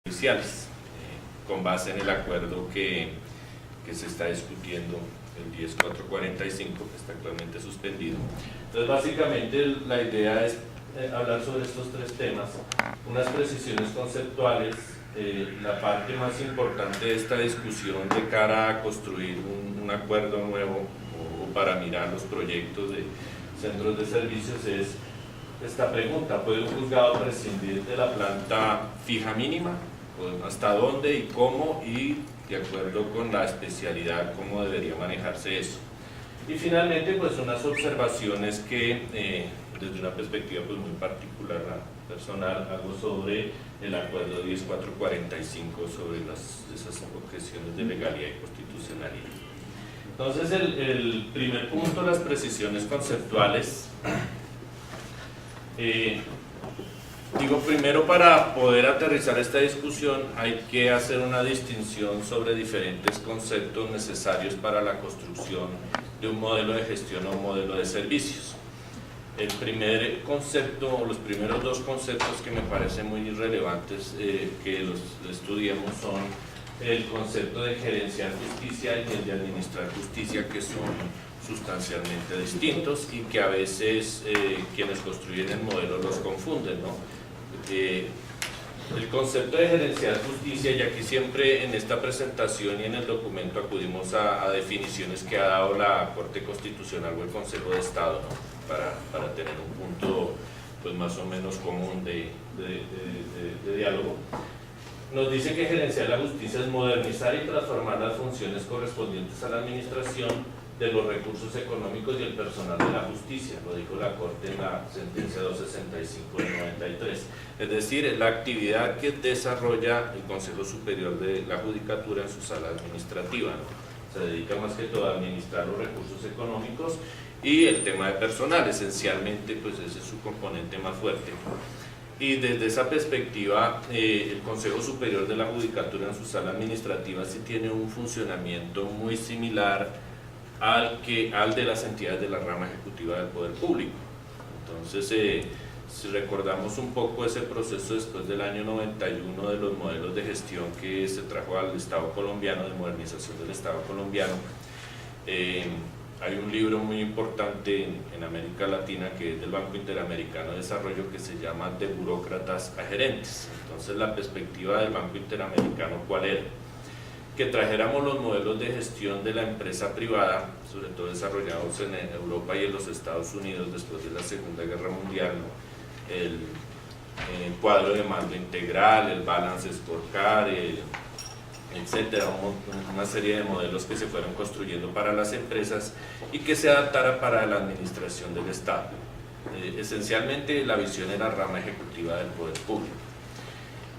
judiciales, con base en el acuerdo que se está discutiendo, el 10445, que está actualmente suspendido. Entonces, básicamente la idea es hablar sobre estos tres temas, unas precisiones conceptuales, la parte más importante de esta discusión de cara a construir un acuerdo nuevo o para mirar los proyectos de centros de servicios es esta pregunta: ¿puede un juzgado prescindir de la planta fija mínima? ¿Hasta dónde y cómo? Y de acuerdo con la especialidad, ¿cómo debería manejarse eso? Y finalmente, pues unas observaciones que desde una perspectiva pues muy particular, personal, hago sobre el acuerdo 10445 sobre esas objeciones de legalidad y constitucionalidad. Entonces, el primer punto, las precisiones conceptuales. Digo, primero, para poder aterrizar esta discusión hay que hacer una distinción sobre diferentes conceptos necesarios para la construcción de un modelo de gestión o un modelo de servicios. El primer concepto, o los primeros dos conceptos que me parecen muy relevantes que los estudiemos son el concepto de gerenciar justicia y el de administrar justicia, que son sustancialmente distintos y que a veces quienes construyen el modelo los confunden, ¿no? El concepto de gerenciar justicia, y aquí siempre en esta presentación y en el documento acudimos a definiciones que ha dado la Corte Constitucional o el Consejo de Estado, ¿no? para tener un punto pues más o menos común de diálogo. Nos dice que gerenciar la justicia es modernizar y transformar las funciones correspondientes a la administración de los recursos económicos y el personal de la justicia, lo dijo la Corte en la sentencia 265 del 93. Es decir, es la actividad que desarrolla el Consejo Superior de la Judicatura en su sala administrativa, ¿no? Se dedica más que todo a administrar los recursos económicos y el tema de personal, esencialmente, pues ese es su componente más fuerte. Y desde esa perspectiva, el Consejo Superior de la Judicatura en su sala administrativa sí tiene un funcionamiento muy similar al de las entidades de la rama ejecutiva del poder público. Entonces, si recordamos un poco ese proceso después del año 91 de los modelos de gestión que se trajo al Estado colombiano, de modernización del Estado colombiano, hay un libro muy importante en América Latina que es del Banco Interamericano de Desarrollo, que se llama De burócratas a gerentes. Entonces, la perspectiva del Banco Interamericano, ¿cuál era? Que trajéramos los modelos de gestión de la empresa privada, sobre todo desarrollados en Europa y en los Estados Unidos después de la Segunda Guerra Mundial, ¿no? El cuadro de mando integral, el balance scorecard, etcétera, una serie de modelos que se fueron construyendo para las empresas y que se adaptara para la administración del Estado. Esencialmente, la visión era rama ejecutiva del poder público.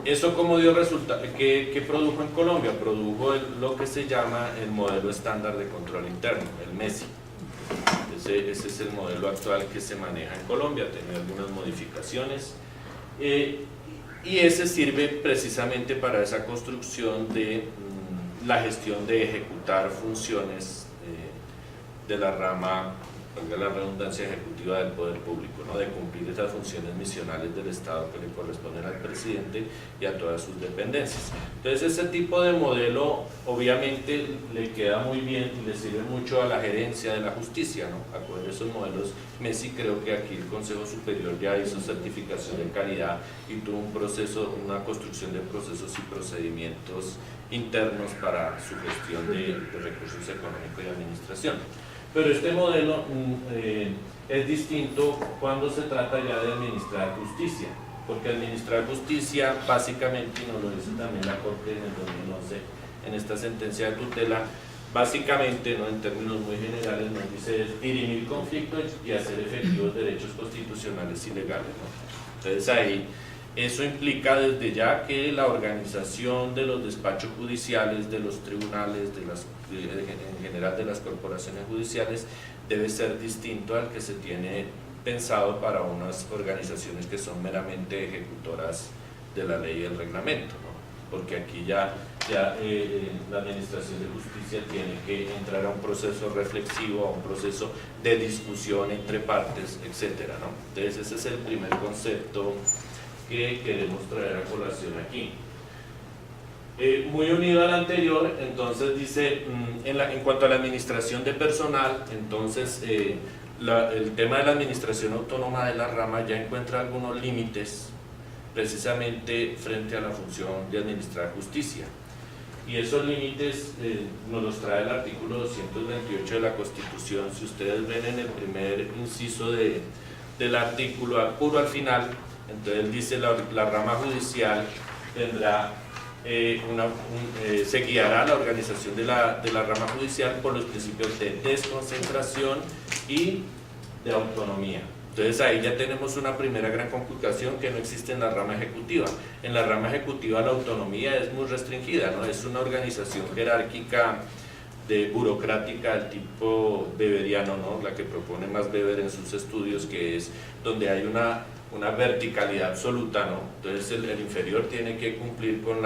¿Eso cómo dio resultado? ¿Qué produjo en Colombia? Produjo lo que se llama el modelo estándar de control interno, el MESI. Ese es el modelo actual que se maneja en Colombia, tiene algunas modificaciones. Y ese sirve precisamente para esa construcción de la gestión de ejecutar funciones de la rama, valga la redundancia, ejecutiva del poder público, ¿no? De cumplir esas funciones misionales del Estado que le corresponden al presidente y a todas sus dependencias. Entonces, ese tipo de modelo obviamente le queda muy bien y le sirve mucho a la gerencia de la justicia, ¿no? A poner esos modelos MESI. Creo que aquí el Consejo Superior ya hizo certificación de calidad y tuvo un proceso, una construcción de procesos y procedimientos internos para su gestión de recursos económicos y administración. Pero este modelo es distinto cuando se trata ya de administrar justicia, porque administrar justicia básicamente, y nos lo dice también la Corte en el 2011 en esta sentencia de tutela, básicamente, ¿no?, en términos muy generales, nos dice es dirimir conflictos y hacer efectivos derechos constitucionales y legales, ¿no? Entonces ahí eso implica desde ya que la organización de los despachos judiciales, de los tribunales, en general de las corporaciones judiciales, debe ser distinto al que se tiene pensado para unas organizaciones que son meramente ejecutoras de la ley y el reglamento, ¿no? Porque aquí ya la administración de justicia tiene que entrar a un proceso reflexivo, a un proceso de discusión entre partes, etcétera, ¿no? Entonces, ese es el primer concepto que queremos traer a colación aquí. Muy unido al anterior, entonces dice, en cuanto a la administración de personal, entonces el tema de la administración autónoma de la rama ya encuentra algunos límites precisamente frente a la función de administrar justicia. Y esos límites nos los trae el artículo 228 de la Constitución. Si ustedes ven en el primer inciso del artículo, puro al final, entonces dice la rama judicial tendrá se guiará la organización de la rama judicial por los principios de desconcentración y de autonomía. Entonces ahí ya tenemos una primera gran conculcación que no existe en la rama ejecutiva. En la rama ejecutiva la autonomía es muy restringida, ¿no? Es una organización jerárquica burocrática del tipo weberiano, ¿no? La que propone Max Weber en sus estudios, que es donde hay una verticalidad absoluta, ¿no? Entonces el inferior tiene que cumplir con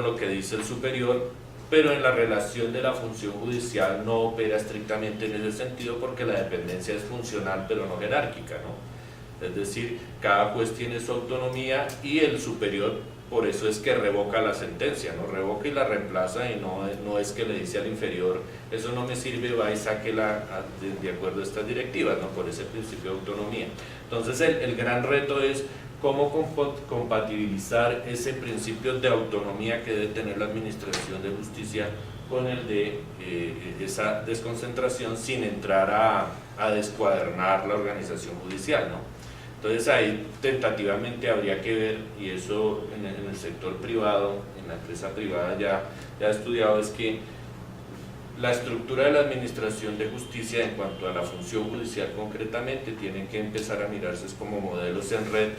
lo que dice el superior, pero en la relación de la función judicial no opera estrictamente en ese sentido, porque la dependencia es funcional pero no jerárquica, ¿no? Es decir, cada juez tiene su autonomía y el superior, por eso es que revoca la sentencia, ¿no? Revoca y la reemplaza, y no es que le dice al inferior, eso no me sirve, va y sáquela de acuerdo a estas directivas, ¿no? Por ese principio de autonomía. Entonces el gran reto es cómo compatibilizar ese principio de autonomía que debe tener la administración de justicia con el de esa desconcentración, sin entrar a descuadernar la organización judicial, ¿no? Entonces ahí tentativamente habría que ver, y eso en el sector privado, en la empresa privada ya estudiado, es que la estructura de la administración de justicia en cuanto a la función judicial concretamente tienen que empezar a mirarse como modelos en red,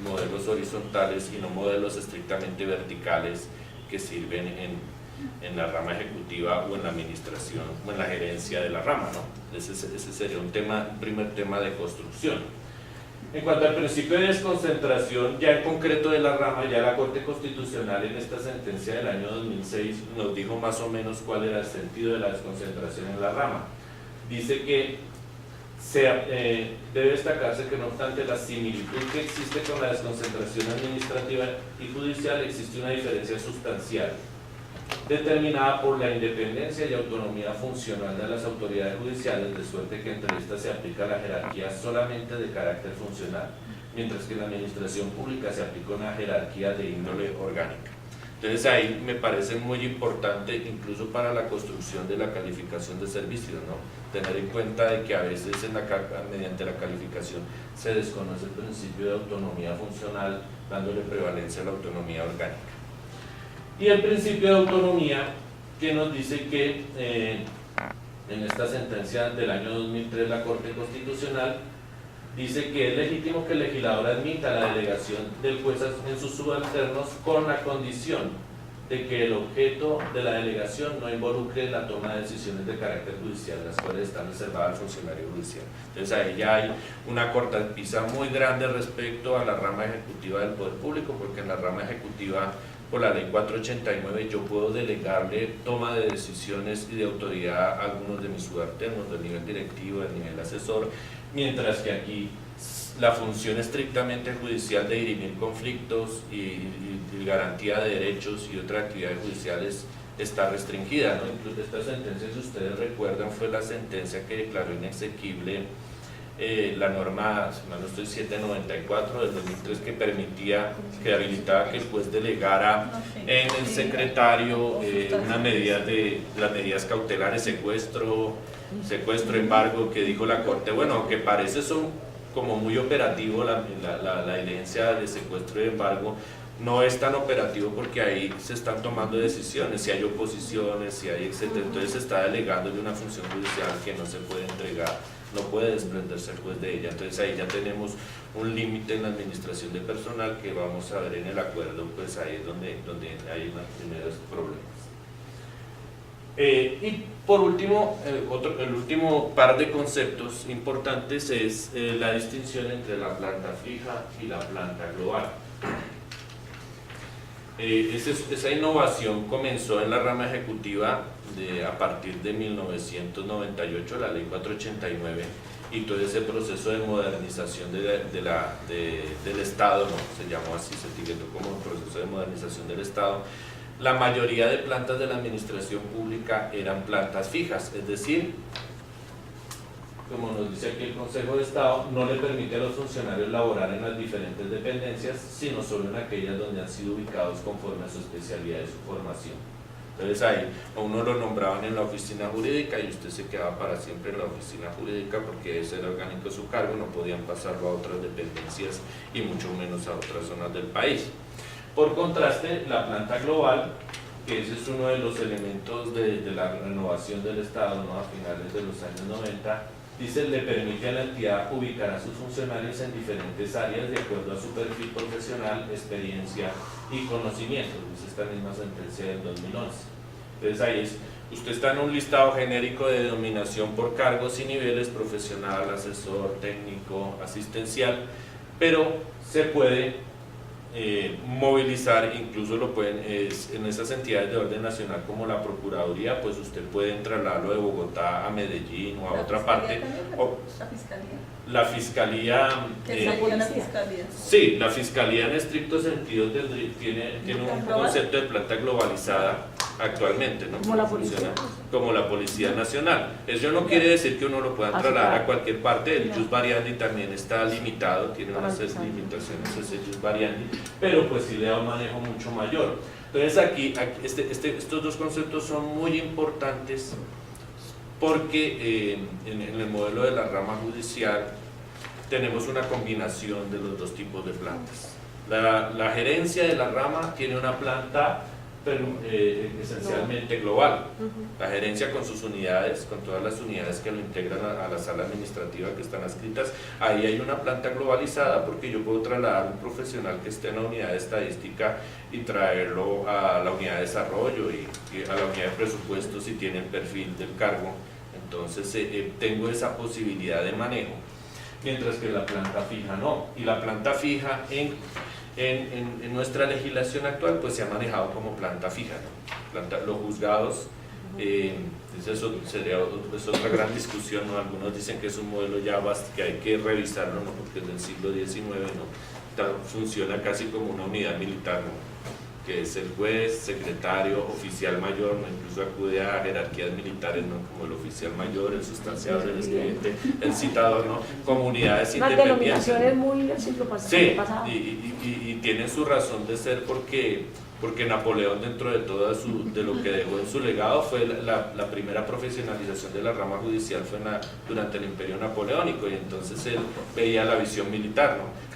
modelos horizontales y no modelos estrictamente verticales que sirven en la rama ejecutiva o en la administración o en la gerencia de la rama, ¿no? Ese sería un primer tema de construcción. En cuanto al principio de desconcentración, ya en concreto de la rama, ya la Corte Constitucional en esta sentencia del año 2006 nos dijo más o menos cuál era el sentido de la desconcentración en la rama. Dice que debe destacarse que no obstante la similitud que existe con la desconcentración administrativa y judicial, existe una diferencia sustancial determinada por la independencia y autonomía funcional de las autoridades judiciales, de suerte que entre estas se aplica la jerarquía solamente de carácter funcional, mientras que en la administración pública se aplica una jerarquía de índole orgánica. Entonces ahí me parece muy importante, incluso para la construcción de la calificación de servicios, ¿no? Tener en cuenta de que a veces mediante la calificación se desconoce el principio de autonomía funcional, dándole prevalencia a la autonomía orgánica. Y el principio de autonomía que nos dice que en esta sentencia del año 2003 la Corte Constitucional dice que es legítimo que el legislador admita la delegación del juez en sus subalternos con la condición de que el objeto de la delegación no involucre la toma de decisiones de carácter judicial, las cuales están reservadas al funcionario judicial. Entonces ahí ya hay una cortapisa muy grande respecto a la rama ejecutiva del Poder Público, porque en la rama ejecutiva, por la ley 489, yo puedo delegarle toma de decisiones y de autoridad a algunos de mis subalternos del nivel directivo, del nivel asesor, mientras que aquí la función estrictamente judicial de dirimir conflictos y garantía de derechos y otras actividades judiciales está restringida, ¿no? Incluso esta sentencia, si ustedes recuerdan, fue la sentencia que declaró inexequible la norma, si mal no estoy, 794 del 2003, que permitía, que habilitaba que el juez delegara en el secretario las medidas cautelares, secuestro, embargo, que dijo la Corte, bueno, aunque parece son como muy operativo la evidencia de secuestro y embargo, no es tan operativo porque ahí se están tomando decisiones, si hay oposiciones, si hay etcétera, entonces se está delegando de una función judicial que no se puede entregar, no puede desprenderse el juez de ella. Entonces ahí ya tenemos un límite en la administración de personal que vamos a ver en el acuerdo, pues ahí es donde hay unos primeros problemas. Y por último, el último par de conceptos importantes es la distinción entre la planta fija y la planta global. Esa innovación comenzó en la rama ejecutiva a partir de 1998, la ley 489, y todo ese proceso de modernización del Estado, ¿no? Se llamó así, se etiquetó como proceso de modernización del Estado, la mayoría de plantas de la administración pública eran plantas fijas, es decir, como nos dice aquí el Consejo de Estado, no le permite a los funcionarios laborar en las diferentes dependencias, sino solo en aquellas donde han sido ubicados conforme a su especialidad y su formación. Entonces ahí a uno lo nombraban en la oficina jurídica y usted se quedaba para siempre en la oficina jurídica porque ese era orgánico su cargo, no podían pasarlo a otras dependencias y mucho menos a otras zonas del país. Por contraste, la planta global, que ese es uno de los elementos de la renovación del Estado, ¿no?, a finales de los años 90, dice, le permite a la entidad ubicar a sus funcionarios en diferentes áreas de acuerdo a su perfil profesional, experiencia y conocimiento, dice esta misma sentencia del 2011. Entonces ahí es, usted está en un listado genérico de denominación por cargos y niveles, profesional, asesor, técnico, asistencial, pero se puede movilizar, incluso lo pueden, en esas entidades de orden nacional como la Procuraduría, pues usted puede trasladarlo de Bogotá a Medellín o a otra parte. O, la Fiscalía. La Fiscalía. Sí, la Fiscalía en estricto sentido tiene un concepto de planta globalizada actualmente, ¿no? Como la policía. Como la Policía Nacional. Eso no quiere decir que uno lo pueda trasladar a cualquier parte. El jus variandi también está limitado, tiene unas limitaciones ese jus variandi, pero pues sí le da un manejo mucho mayor. Entonces aquí estos dos conceptos son muy importantes porque en el modelo de la rama judicial tenemos una combinación de los dos tipos de plantas. La gerencia de la rama tiene una planta esencialmente global. La gerencia con sus unidades, con todas las unidades que lo integran a la sala administrativa que están adscritas, ahí hay una planta globalizada porque yo puedo trasladar un profesional que esté en la unidad de estadística y traerlo a la unidad de desarrollo y a la unidad de presupuestos si tiene el perfil del cargo. Entonces tengo esa posibilidad de manejo, mientras que la planta fija no. Y la planta fija en nuestra legislación actual pues se ha manejado como planta fija, ¿no? Los juzgados, eso es otra gran discusión, ¿no? Algunos dicen que es un modelo ya que hay que revisarlo, ¿no?, porque es del siglo XIX, ¿no? Funciona casi como una unidad militar, ¿no?, que es el juez, secretario, oficial mayor, ¿no?, incluso acude a jerarquías militares, ¿no?, como el oficial mayor, el sustanciador, el expediente, el citador, ¿no?, comunidades independientes. Las denominaciones muy del siglo pasado. Sí, y tiene su razón de ser porque Napoleón, dentro de todo de lo que dejó en su legado, fue la primera profesionalización de la rama judicial fue durante el Imperio Napoleónico, y entonces él veía la visión militar, ¿no?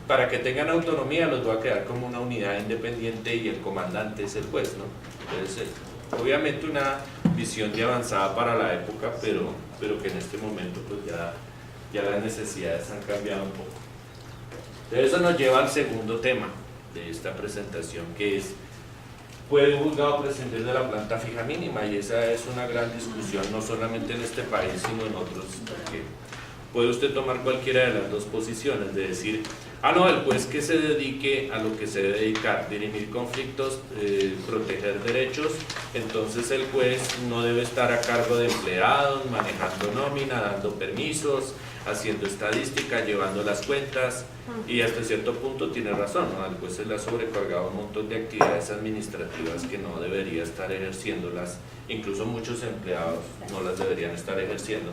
Para que tengan autonomía los va a quedar como una unidad independiente y el comandante es el juez, ¿no? Entonces, obviamente una visión de avanzada para la época, pero que en este momento pues ya las necesidades han cambiado un poco. Entonces eso nos lleva al segundo tema de esta presentación, que es: ¿puede un juzgado prescindir de la planta fija mínima? Y esa es una gran discusión, no solamente en este país, sino en otros, porque puede usted tomar cualquiera de las dos posiciones, de decir, no, el juez que se dedique a lo que se debe dedicar, dirimir conflictos, proteger derechos, entonces el juez no debe estar a cargo de empleados, manejando nómina, dando permisos, haciendo estadística, llevando las cuentas, y hasta cierto punto tiene razón, ¿no? Al juez se le ha sobrecargado un montón de actividades administrativas que no debería estar ejerciéndolas, incluso muchos empleados no las deberían estar ejerciendo,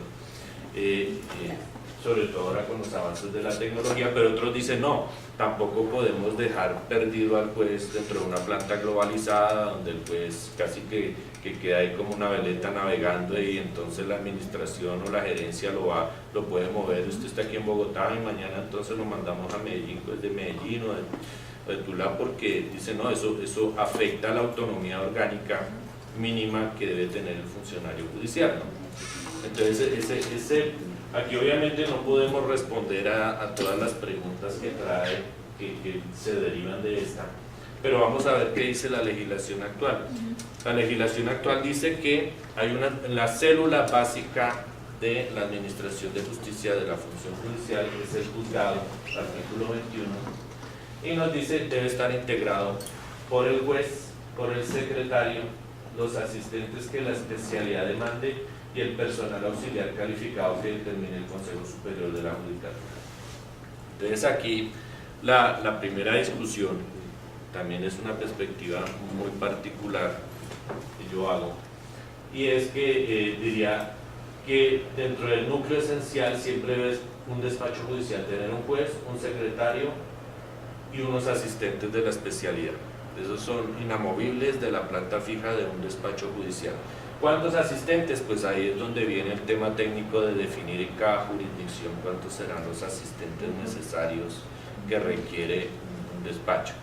sobre todo ahora con los avances de la tecnología, pero otros dicen no, tampoco podemos dejar perdido al juez dentro de una planta globalizada donde el juez casi que queda ahí como una veleta navegando, y entonces la administración o la gerencia lo puede mover. Usted está aquí en Bogotá y mañana entonces lo mandamos a Medellín, pues de Medellín o de Tula, porque dice no, eso afecta a la autonomía orgánica mínima que debe tener el funcionario judicial, ¿no? Entonces aquí obviamente no podemos responder a todas las preguntas que se derivan de esta, pero vamos a ver qué dice la legislación actual. La legislación actual dice que hay la célula básica de la administración de justicia de la función judicial, que es el juzgado, artículo 21, y nos dice debe estar integrado por el juez, por el secretario, los asistentes que la especialidad demande y el personal auxiliar calificado que determine el Consejo Superior de la Judicatura. Entonces aquí la primera discusión también es una perspectiva muy particular que yo hago, y es que diría que dentro del núcleo esencial siempre ves un despacho judicial, tener un juez, un secretario y unos asistentes de la especialidad. Esos son inamovibles de la planta fija de un despacho judicial. ¿Cuántos asistentes? Pues ahí es donde viene el tema técnico de definir en cada jurisdicción cuántos serán los asistentes necesarios que requiere un despacho.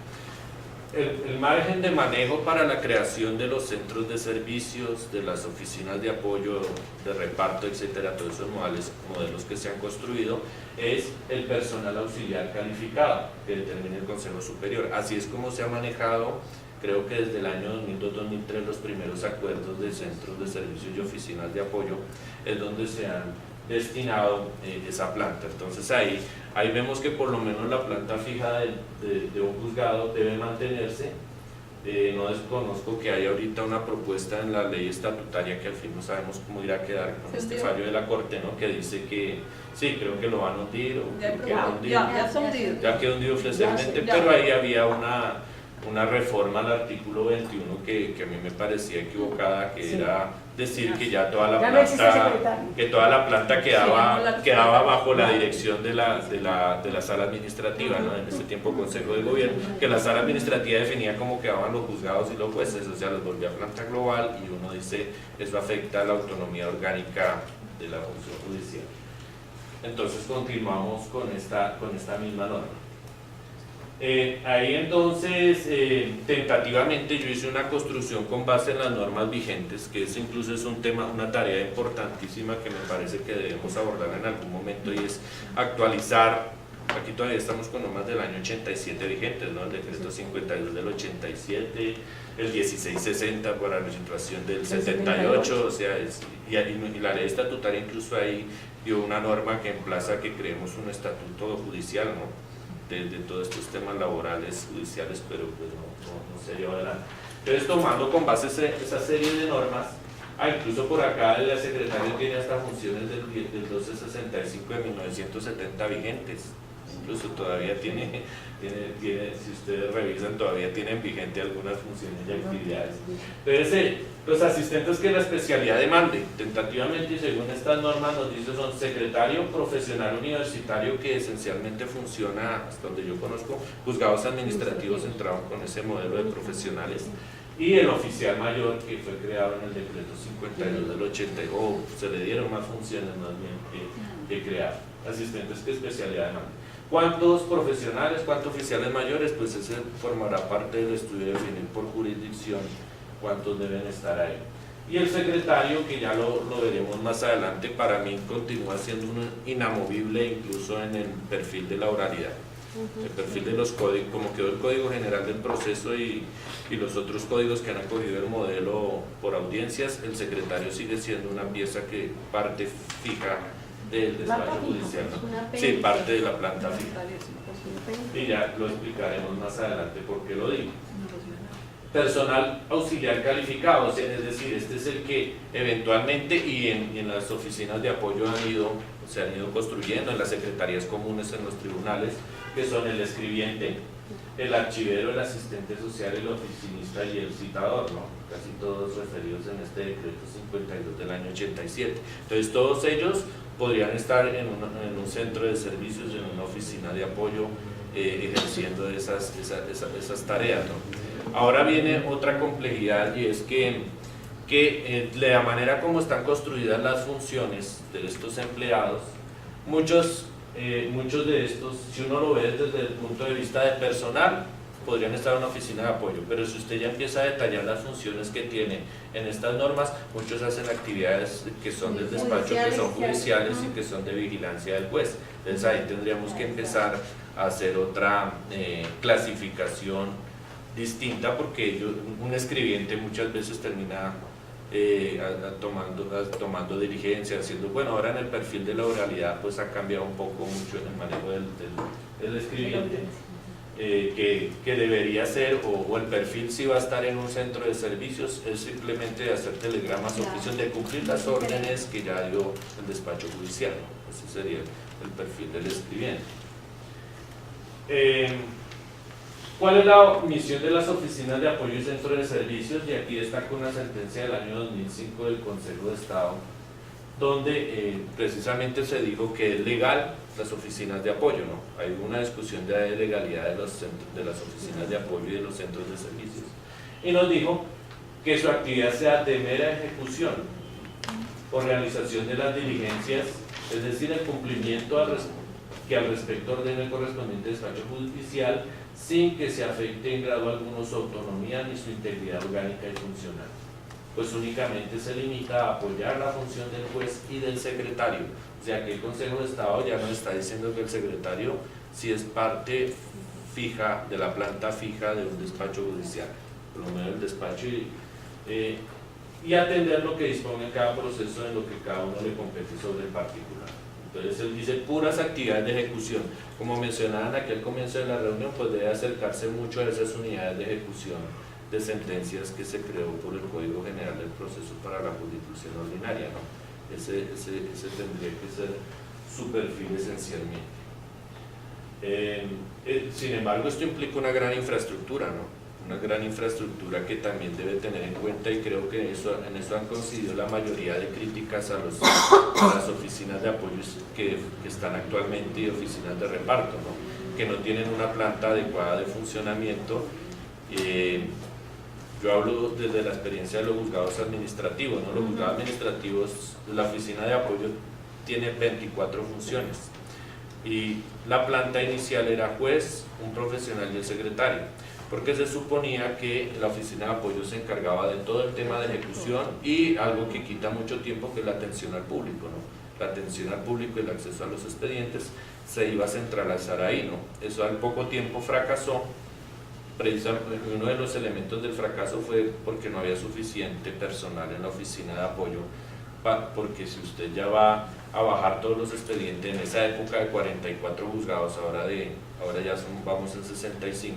El margen de manejo para la creación de los centros de servicios, de las oficinas de apoyo, de reparto, etcétera, todos esos modelos que se han construido, es el personal auxiliar calificado que determina el Consejo Superior. Así es como se ha manejado, creo que desde el año 2002-2003, los primeros acuerdos de centros de servicios y oficinas de apoyo, es donde se han destinado esa planta. Entonces ahí vemos que por lo menos la planta fija de un juzgado debe mantenerse. No desconozco que hay ahorita una propuesta en la ley estatutaria que al fin no sabemos cómo irá a quedar con este fallo de la Corte, ¿no? Que dice que sí, creo que lo van a hundir o ya quedó hundido oficialmente, pero ahí había una reforma al artículo 21 que a mí me parecía equivocada, que era decir que ya toda la planta quedaba bajo la dirección de la sala administrativa, ¿no? En ese tiempo Consejo de Gobierno, que la sala administrativa definía cómo quedaban los juzgados y los jueces, o sea, los volvía a planta global, y uno dice, eso afecta a la autonomía orgánica de la función judicial. Entonces continuamos con esta misma norma. Ahí entonces, tentativamente yo hice una construcción con base en las normas vigentes, que eso incluso es un tema, una tarea importantísima que me parece que debemos abordar en algún momento, y es actualizar. Aquí todavía estamos con normas del año 87 vigentes, ¿no? El decreto 52 del 87, el 1660 para la situación del 78, o sea, y la ley estatutaria incluso ahí dio una norma que emplaza que creemos un estatuto judicial, ¿no? De todos estos temas laborales, judiciales, pero pues no se lleva adelante. Entonces, tomando con base esa serie de normas, incluso por acá el secretario tiene hasta funciones del 1265 de 1970 vigentes, incluso todavía tiene, si ustedes revisan, todavía tienen vigente algunas funciones y actividades. Entonces, los asistentes que la especialidad demande, tentativamente y según estas normas nos dice, son secretario profesional universitario, que esencialmente funciona, hasta donde yo conozco, juzgados administrativos entraron con ese modelo de profesionales, y el oficial mayor, que fue creado en el decreto 52 del 80, se le dieron más funciones más bien que crear. Asistentes que especialidad demanda. ¿Cuántos profesionales, cuántos oficiales mayores? Pues ese formará parte del estudio de definir por jurisdicción cuántos deben estar ahí. Y el secretario, que ya lo veremos más adelante, para mí continúa siendo un inamovible incluso en el perfil de la oralidad. El perfil de los códigos, como quedó el Código General del Proceso y los otros códigos que han acogido el modelo por audiencias, el secretario sigue siendo una pieza que parte fija del despacho judicial, ¿no? Sí, parte de la planta fija. Y ya lo explicaremos más adelante por qué lo digo. Personal auxiliar calificado, es decir, este es el que eventualmente y en las oficinas de apoyo se han ido construyendo, en las secretarías comunes, en los tribunales, que son el escribiente, el archivero, el asistente social, el oficinista y el citador, ¿no? Casi todos referidos en este decreto 52 del año 87. Entonces todos ellos podrían estar en un centro de servicios, en una oficina de apoyo, ejerciendo esas tareas, ¿no? Ahora viene otra complejidad, y es que de la manera como están construidas las funciones de estos empleados, muchos de estos, si uno lo ve desde el punto de vista de personal, podrían estar en una oficina de apoyo, pero si usted ya empieza a detallar las funciones que tiene en estas normas, muchos hacen actividades que son del despacho, que son judiciales y que son de vigilancia del juez. Entonces ahí tendríamos que empezar a hacer otra clasificación distinta, porque un escribiente muchas veces termina tomando diligencia, haciendo, bueno, ahora en el perfil de la oralidad pues ha cambiado un poco mucho en el manejo del escribiente, que debería ser, o el perfil, si va a estar en un centro de servicios, es simplemente de hacer telegramas, oficios, de cumplir las órdenes que ya dio el despacho judicial, ¿no? Ese sería el perfil del escribiente. ¿Cuál es la misión de las oficinas de apoyo y centro de servicios? Y aquí destaca una sentencia del año 2005 del Consejo de Estado, donde precisamente se dijo que es legal las oficinas de apoyo, ¿no? Hay una discusión de la legalidad de las oficinas de apoyo y de los centros de servicios. Y nos dijo que su actividad sea de mera ejecución o realización de las diligencias, es decir, el cumplimiento que al respecto ordene el correspondiente despacho judicial, sin que se afecte en grado alguno su autonomía ni su integridad orgánica y funcional. Pues únicamente se limita a apoyar la función del juez y del secretario. O sea que el Consejo de Estado ya nos está diciendo que el secretario sí es parte fija de la planta fija de un despacho judicial, por lo menos el despacho, y atender lo que disponga en cada proceso en lo que cada uno le compete sobre el particular. Entonces él dice puras actividades de ejecución. Como mencionaban aquí al comienzo de la reunión, pues debe acercarse mucho a esas unidades de ejecución de sentencias que se creó por el Código General del Proceso para la Jurisdicción Ordinaria, ¿no? Ese tendría que ser su perfil esencialmente. Sin embargo, esto implica una gran infraestructura, ¿no? Una gran infraestructura que también debe tener en cuenta, y creo que en eso han coincidido la mayoría de críticas a las oficinas de apoyo que están actualmente y oficinas de reparto, ¿no? Que no tienen una planta adecuada de funcionamiento. Yo hablo desde la experiencia de los juzgados administrativos, ¿no? Los juzgados administrativos, la oficina de apoyo tiene 24 funciones y la planta inicial era juez, un profesional y el secretario, porque se suponía que la oficina de apoyo se encargaba de todo el tema de ejecución y algo que quita mucho tiempo, que es la atención al público, ¿no? La atención al público y el acceso a los expedientes se iba a centralizar ahí, ¿no? Eso al poco tiempo fracasó. Precisamente uno de los elementos del fracaso fue porque no había suficiente personal en la oficina de apoyo, porque si usted ya va a bajar todos los expedientes en esa época de 44 juzgados, ahora ya vamos en 65,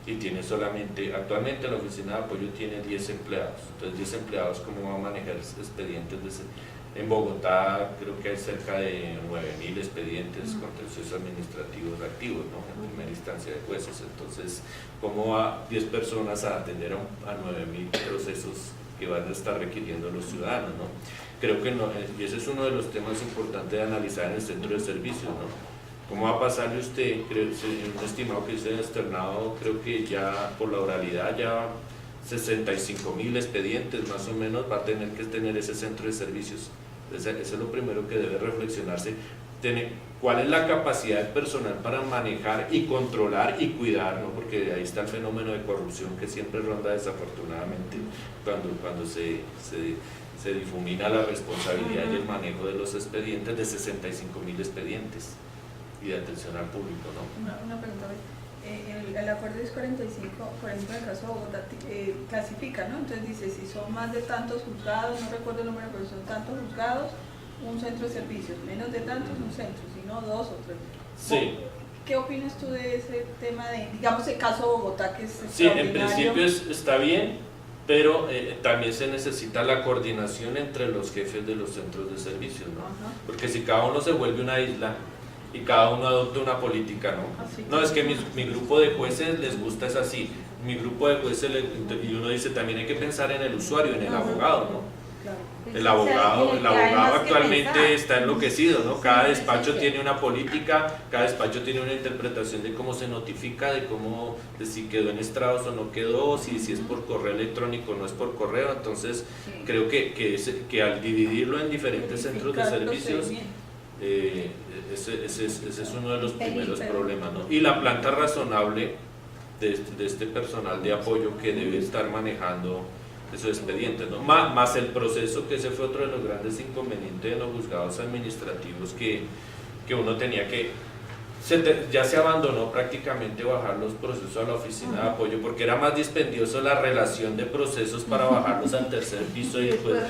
y tiene solamente, actualmente la oficina de apoyo tiene 10 empleados, entonces 10 empleados, ¿cómo va a manejar expedientes en Bogotá? Creo que hay cerca de 9.000 expedientes contenciosos administrativos activos, ¿no? En primera instancia de jueces. Entonces, ¿cómo va 10 personas a atender a 9.000 procesos que van a estar requiriendo los ciudadanos, ¿no? Creo que no, y ese es uno de los temas importantes de analizar en el centro de servicios, ¿no? ¿Cómo va a pasarle usted? Creo, un estimado que se ha externado, creo que ya por la oralidad ya 65.000 expedientes más o menos va a tener que tener ese centro de servicios. Eso es lo primero que debe reflexionarse, cuál es la capacidad del personal para manejar y controlar y cuidar, ¿no? Porque ahí está el fenómeno de corrupción que siempre ronda desafortunadamente cuando se difumina la responsabilidad y el manejo de los expedientes, de 65.000 expedientes y de atención al público, ¿no? Una pregunta, el acuerdo es 45, por ejemplo, en el caso de Bogotá, clasifica, ¿no? Entonces dice, si son más de tantos juzgados, no recuerdo el número, pero son tantos juzgados, un centro de servicios, menos de tantos, un centro, sino 2 o 3. Sí. ¿Qué opinas tú de ese tema de, digamos, el caso de Bogotá, que es Sí, en principio está bien, pero también se necesita la coordinación entre los jefes de los centros de servicios, ¿no? Ajá. Porque si cada uno se vuelve una isla y cada uno adopta una política, ¿no? Así No, es que mi grupo de jueces les gusta es así, mi grupo de jueces, y uno dice también hay que pensar en el usuario, en el abogado, ¿no? Claro. El abogado actualmente está enloquecido, ¿no? Cada despacho tiene una política, cada despacho tiene una interpretación de cómo se notifica, de si quedó en estrados o no quedó, si es por correo electrónico o no es por correo. Entonces creo que al dividirlo en diferentes centros de servicios, ese es uno de los primeros problemas, ¿no? Y la planta razonable de este personal de apoyo que debe estar manejando esos expedientes, ¿no? Más el proceso, que ese fue otro de los grandes inconvenientes de los juzgados administrativos, que uno tenía que, ya se abandonó prácticamente bajar los procesos a la oficina de apoyo, porque era más dispendioso la relación de procesos para bajarlos al tercer piso y después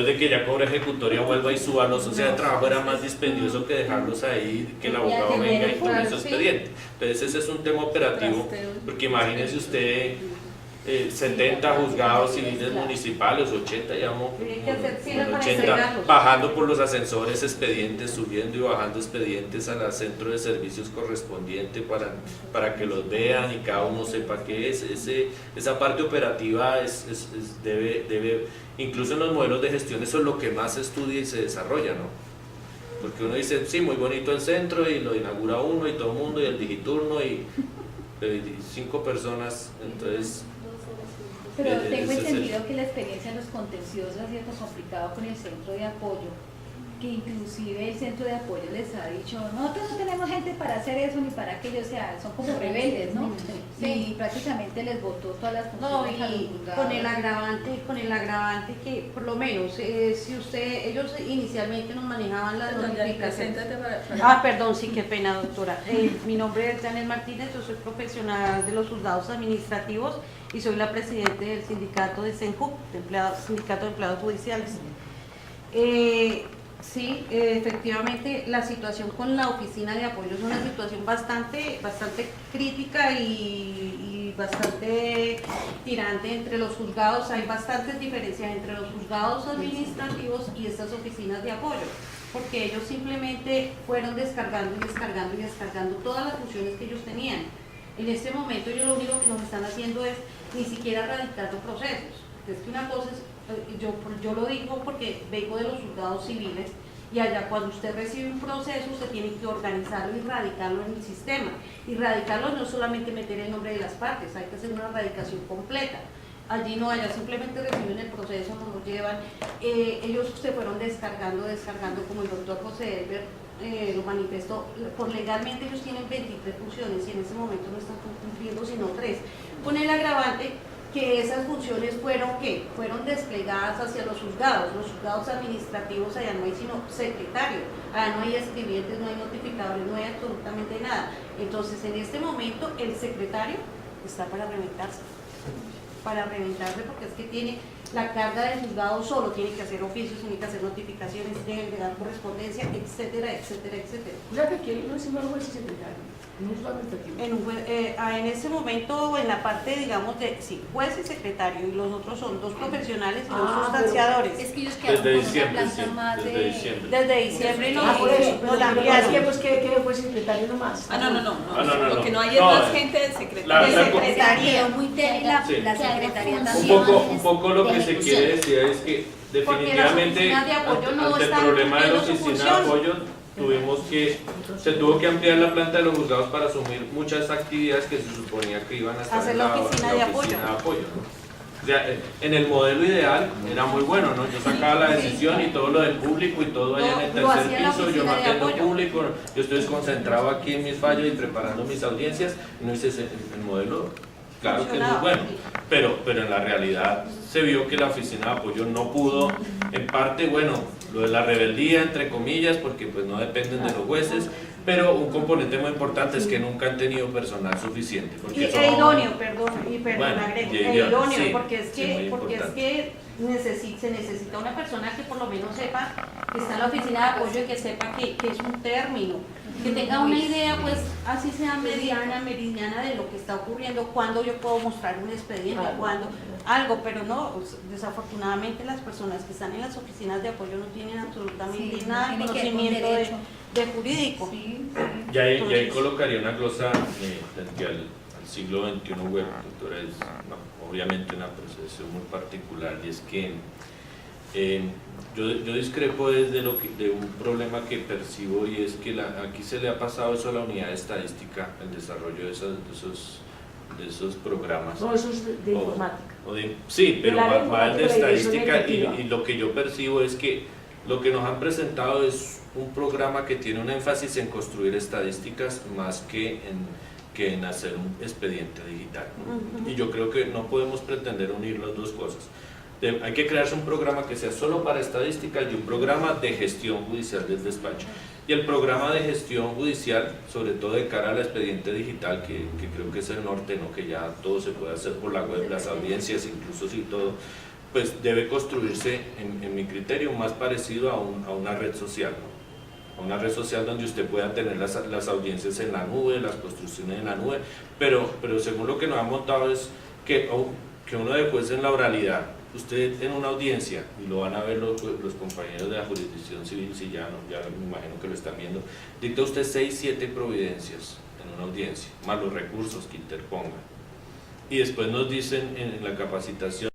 de que ya cobra ejecutoria vuelva y súbalos, o sea, el trabajo era más dispendioso que dejarlos ahí, que el abogado venga y tome su expediente. Entonces ese es un tema operativo, porque imagínese usted 70 juzgados civiles municipales, 80, digamos, Tiene que hacer fila para 80, entregarlos. bajando por los ascensores expedientes, subiendo y bajando expedientes al centro de servicios correspondiente para que los vean y cada uno sepa qué es. Esa parte operativa debe, incluso en los modelos de gestión, eso es lo que más se estudia y se desarrolla, ¿no? Porque uno dice, sí, muy bonito el centro y lo inaugura uno y todo el mundo y el digiturno y 5 personas, entonces... Pero tengo entendido que la experiencia en los contenciosos ha sido complicado con el centro de apoyo, que inclusive el centro de apoyo les ha dicho, nosotros no tenemos gente para hacer eso ni para aquello, o sea, son como rebeldes, ¿no? Sí. Y prácticamente les botó todas las No, funciones a los y juzgados. con el agravante que por lo menos si ellos inicialmente nos manejaban las notificaciones. Perdón, sí, qué pena, doctora. Mi nombre es Janet Martínez, yo soy profesional de los juzgados administrativos y soy la presidente del sindicato de SENJUC, Sindicato de Empleados Judiciales. Sí, efectivamente la situación con la oficina de apoyo es una situación bastante crítica y bastante tirante entre los juzgados. Hay bastantes diferencias entre los juzgados administrativos y estas oficinas de apoyo, porque ellos simplemente fueron descargando todas las funciones que ellos tenían. En este momento ellos lo único que nos están haciendo es ni siquiera radicando procesos. Es que una cosa es, yo lo digo porque vengo de los juzgados civiles y allá cuando usted recibe un proceso usted tiene que organizarlo y radicarlo en el sistema. Y radicarlo no es solamente meter el nombre de las partes, hay que hacer una radicación completa. Allí no, allá simplemente reciben el proceso, nos lo llevan. Ellos se fueron descargando, como el doctor José Elber lo manifestó. Por legalmente ellos tienen 23 funciones y en ese momento no están cumpliendo sino 3. Con el agravante que esas funciones fueron desplegadas hacia los juzgados administrativos. Allá no hay sino secretario, allá no hay escribientes, no hay notificadores, no hay absolutamente nada. Entonces en este momento el secretario está para reventarse porque es que tiene la carga del juzgado solo, tiene que hacer oficios, tiene que hacer notificaciones, tiene que dar correspondencia, etcétera. O sea, que aquí no es un juez y secretario, no es administrativo. En ese momento, en la parte, digamos, de juez y secretario, y los otros son 2 profesionales y 2 sustanciadores. Es que ellos quedaron Desde con diciembre, una planta sí, más desde de... diciembre. Desde diciembre Por eso, pero no lo que cambiaron. pues que juez y secretario nomás. No. Lo que no hay es No, más gente del secretario. la- Quedó muy débil la secretaría Un también. poco lo que se quiere decir es que definitivamente oficinas de apoyo no ante el están problema de la cumpliendo su oficina de función. apoyo se tuvo que ampliar la planta de los juzgados para asumir muchas actividades que se suponía que iban a estar Hacer en la oficina de apoyo. ¿no? O sea, en el modelo ideal era muy bueno, ¿no? Yo sacaba la decisión y todo lo del público y todo allá en el Lo tercer hacía la piso, yo oficina no de atiendo apoyo. público, yo estoy concentrado aquí en mis fallos y preparando mis audiencias, no hice el modelo. Claro que es muy bueno, pero en la realidad se vio que la oficina de apoyo no pudo, en parte, bueno, lo de la rebeldía, entre comillas, porque pues no dependen de los jueces, pero un componente muy importante es que nunca han tenido personal suficiente. Porque Idóneo, Bueno, agrego, idóneo, sí, porque es sí, muy que se necesita una persona que por lo menos sepa que está en la oficina de apoyo y que sepa que es un término, que tenga una idea, pues así sea meridiana de lo que está ocurriendo, cuándo yo puedo mostrar un expediente, cuándo algo, pero no, desafortunadamente las personas que están en las oficinas de apoyo no tienen absolutamente nada de conocimiento de jurídico. Y ahí colocaría una glosa frente al siglo XXI web, doctora, es obviamente una procesión muy particular, y es que yo discrepo desde de un problema que percibo, y es que aquí se le ha pasado eso a la unidad de estadística, el desarrollo de esos programas. No, eso es de informática. Sí, pero va el de estadística, dirección y lo que yo percibo es que lo que nos han presentado es un programa que tiene un énfasis en construir estadísticas más que en hacer un expediente digital. Y yo creo que no podemos pretender unir las dos cosas. Hay que crearse un programa que sea solo para estadísticas y un programa de gestión judicial del despacho. Y el programa de gestión judicial, sobre todo de cara al expediente digital, que creo que es el norte, ¿no? Que ya todo se puede hacer por la web, las audiencias, incluso si todo, pues debe construirse, en mi criterio, más parecido a una red social, ¿no? A una red social donde usted pueda tener las audiencias en la nube, las construcciones en la nube, pero según lo que nos han montado es que que uno de juez en la oralidad, usted en una audiencia, y lo van a ver los compañeros de la jurisdicción civil, si ya no, ya me imagino que lo están viendo, dicta usted 6, 7 providencias en una audiencia, más los recursos que interponga. Y después nos dicen en la capacitación